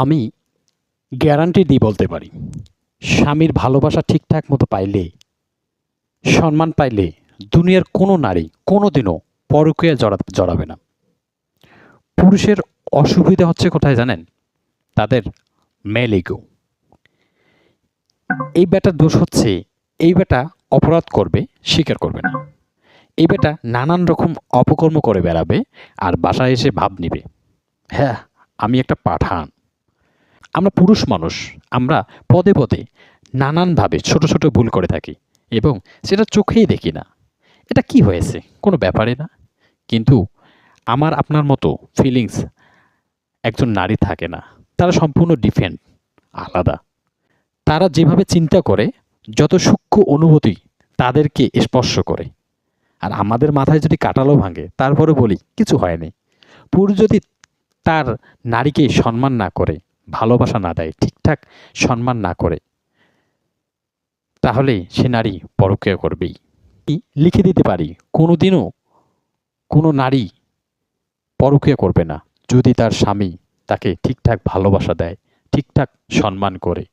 আমি গ্যারান্টি দিয়ে বলতে পারি, স্বামীর ভালোবাসা ঠিকঠাক মতো পাইলে, সম্মান পাইলে দুনিয়ার কোনো নারী কোনোদিনও পরকীয়ায় জড়াবে না। পুরুষের অসুবিধা হচ্ছে কোথায় জানেন? তাদের মেল ইগো। এই বেটার দোষ হচ্ছে, এই বেটা অপরাধ করবে, স্বীকার করবে না। এই বেটা নানান রকম অপকর্ম করে বেড়াবে আর বাসায় এসে ভাব নিবে, হ্যাঁ আমি একটা পাঠান। আমরা পুরুষ মানুষ, আমরা পদে পদে নানানভাবে ছোট ছোট ভুল করে থাকি এবং সেটা চোখেই দেখি না। এটা কি হয়েছে, কোনো ব্যাপারই না। কিন্তু আমার আপনার মতো ফিলিংস একজন নারী থাকে না। তারা সম্পূর্ণ ডিফারেন্ট, আলাদা। তারা যেভাবে চিন্তা করে, যত সূক্ষ্ম অনুভূতি তাদেরকে স্পর্শ করে, আর আমাদের মাথায় যদি কাটালো ভাঙে তারপরে বলি কিছু হয়নি। পুরুষ যদি তার নারীকে সম্মান না করে, ভালোবাসা না দেয়, ঠিকঠাক সম্মান না করে, তাহলে সে নারী পরকীয়া করবেই। লিখে দিতে পারি, কোনোদিনও কোনো নারী পরকীয়া করবে না যদি তার স্বামী তাকে ঠিকঠাক ভালোবাসা দেয়, ঠিকঠাক সম্মান করে।